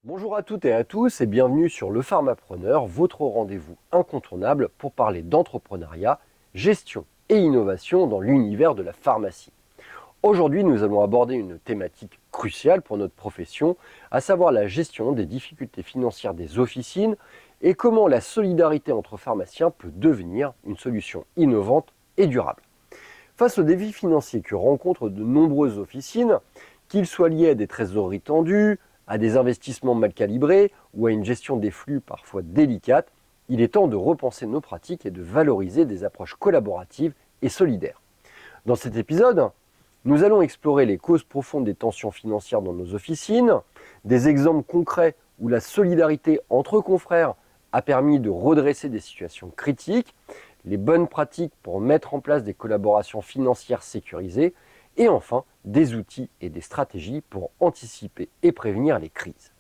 Bonjour à toutes et à tous et bienvenue sur Le Pharmapreneur, votre rendez-vous incontournable pour parler d'entrepreneuriat, gestion et innovation dans l'univers de la pharmacie. Aujourd'hui, nous allons aborder une thématique cruciale pour notre profession, à savoir la gestion des difficultés financières des officines et comment la solidarité entre pharmaciens peut devenir une solution innovante et durable. Face aux défis financiers que rencontrent de nombreuses officines, qu'ils soient liés à des trésoreries tendues, à des investissements mal calibrés ou à une gestion des flux parfois délicate, il est temps de repenser nos pratiques et de valoriser des approches collaboratives et solidaires. Dans cet épisode, nous allons explorer les causes profondes des tensions financières dans nos officines, des exemples concrets où la solidarité entre confrères a permis de redresser des situations critiques, les bonnes pratiques pour mettre en place des collaborations financières sécurisées, et enfin des outils et des stratégies pour anticiper et prévenir les crises.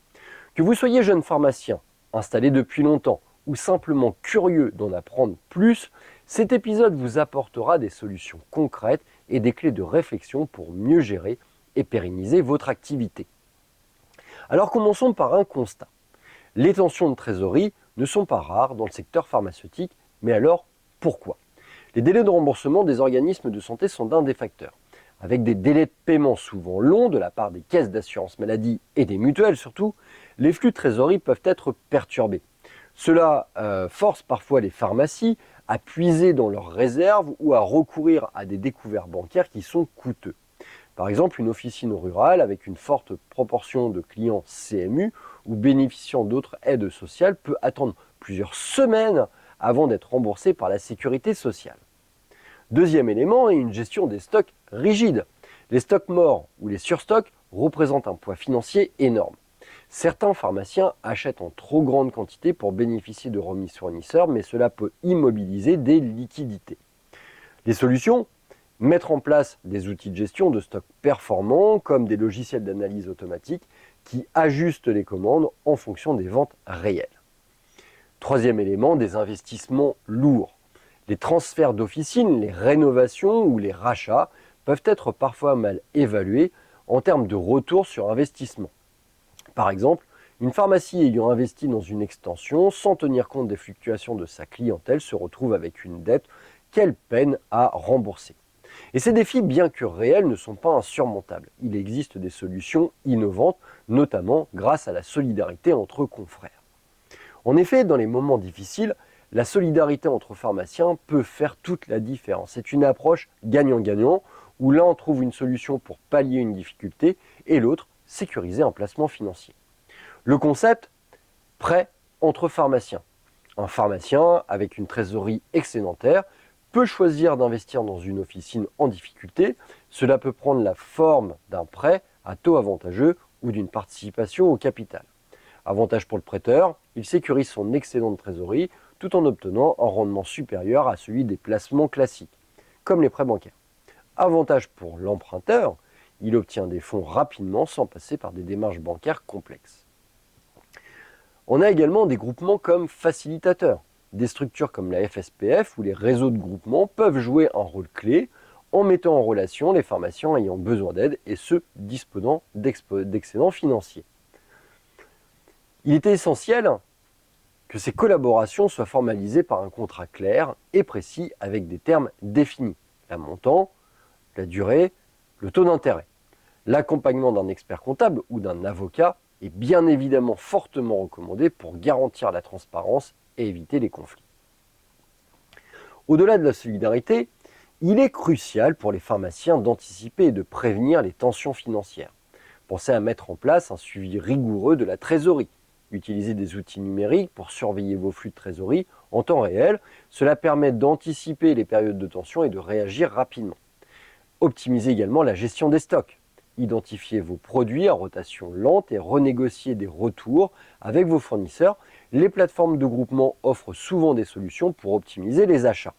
Que vous soyez jeune pharmacien, installé depuis longtemps ou simplement curieux d'en apprendre plus, cet épisode vous apportera des solutions concrètes et des clés de réflexion pour mieux gérer et pérenniser votre activité. Alors commençons par un constat. Les tensions de trésorerie ne sont pas rares dans le secteur pharmaceutique, mais alors pourquoi ? Les délais de remboursement des organismes de santé sont l'un des facteurs. Avec des délais de paiement souvent longs de la part des caisses d'assurance maladie et des mutuelles surtout, les flux de trésorerie peuvent être perturbés. Cela force parfois les pharmacies à puiser dans leurs réserves ou à recourir à des découverts bancaires qui sont coûteux. Par exemple, une officine rurale avec une forte proportion de clients CMU ou bénéficiant d'autres aides sociales peut attendre plusieurs semaines avant d'être remboursée par la sécurité sociale. Deuxième élément est une gestion des stocks rigide. Les stocks morts ou les surstocks représentent un poids financier énorme. Certains pharmaciens achètent en trop grande quantité pour bénéficier de remises fournisseurs, mais cela peut immobiliser des liquidités. Les solutions ? Mettre en place des outils de gestion de stocks performants, comme des logiciels d'analyse automatique qui ajustent les commandes en fonction des ventes réelles. Troisième élément, des investissements lourds. Les transferts d'officines, les rénovations ou les rachats peuvent être parfois mal évalués en termes de retour sur investissement. Par exemple, une pharmacie ayant investi dans une extension sans tenir compte des fluctuations de sa clientèle se retrouve avec une dette qu'elle peine à rembourser. Et ces défis, bien que réels, ne sont pas insurmontables. Il existe des solutions innovantes, notamment grâce à la solidarité entre confrères. En effet, dans les moments difficiles, la solidarité entre pharmaciens peut faire toute la différence. C'est une approche gagnant-gagnant où l'un trouve une solution pour pallier une difficulté et l'autre sécuriser un placement financier. Le concept, prêt entre pharmaciens. Un pharmacien avec une trésorerie excédentaire peut choisir d'investir dans une officine en difficulté. Cela peut prendre la forme d'un prêt à taux avantageux ou d'une participation au capital. Avantage pour le prêteur, il sécurise son excédent de trésorerie tout en obtenant un rendement supérieur à celui des placements classiques, comme les prêts bancaires. Avantage pour l'emprunteur, il obtient des fonds rapidement sans passer par des démarches bancaires complexes. On a également des groupements comme facilitateurs. Des structures comme la FSPF ou les réseaux de groupement peuvent jouer un rôle clé en mettant en relation les pharmaciens ayant besoin d'aide et ceux disposant d'excédents financiers. Il est essentiel que ces collaborations soient formalisées par un contrat clair et précis avec des termes définis. Le montant, la durée, le taux d'intérêt. L'accompagnement d'un expert comptable ou d'un avocat est bien évidemment fortement recommandé pour garantir la transparence et éviter les conflits. Au-delà de la solidarité, il est crucial pour les pharmaciens d'anticiper et de prévenir les tensions financières. Pensez à mettre en place un suivi rigoureux de la trésorerie. Utilisez des outils numériques pour surveiller vos flux de trésorerie en temps réel. Cela permet d'anticiper les périodes de tension et de réagir rapidement. Optimisez également la gestion des stocks. Identifiez vos produits à rotation lente et renégociez des retours avec vos fournisseurs. Les plateformes de groupement offrent souvent des solutions pour optimiser les achats.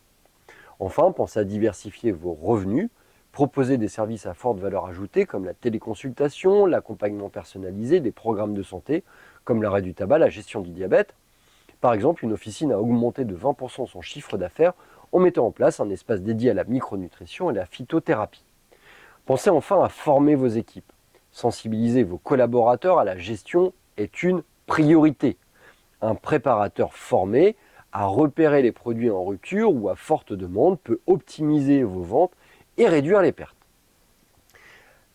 Enfin, pensez à diversifier vos revenus. Proposez des services à forte valeur ajoutée comme la téléconsultation, l'accompagnement personnalisé, des programmes de santé comme l'arrêt du tabac, la gestion du diabète. Par exemple, une officine a augmenté de 20% son chiffre d'affaires en mettant en place un espace dédié à la micronutrition et la phytothérapie. Pensez enfin à former vos équipes. Sensibilisez vos collaborateurs à la gestion est une priorité. Un préparateur formé à repérer les produits en rupture ou à forte demande peut optimiser vos ventes et réduire les pertes.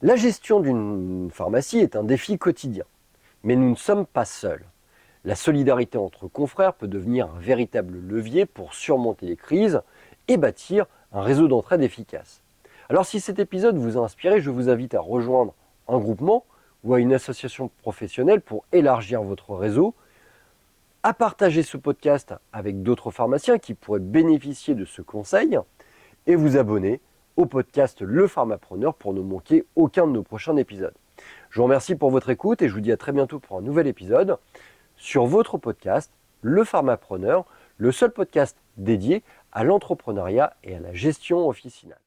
La gestion d'une pharmacie est un défi quotidien, mais nous ne sommes pas seuls. La solidarité entre confrères peut devenir un véritable levier pour surmonter les crises et bâtir un réseau d'entraide efficace. Alors si cet épisode vous a inspiré, je vous invite à rejoindre un groupement ou à une association professionnelle pour élargir votre réseau, à partager ce podcast avec d'autres pharmaciens qui pourraient bénéficier de ce conseil et vous abonner au podcast Le Pharmapreneur pour ne manquer aucun de nos prochains épisodes. Je vous remercie pour votre écoute et je vous dis à très bientôt pour un nouvel épisode sur votre podcast Le Pharmapreneur, le seul podcast dédié à l'entrepreneuriat et à la gestion officinale.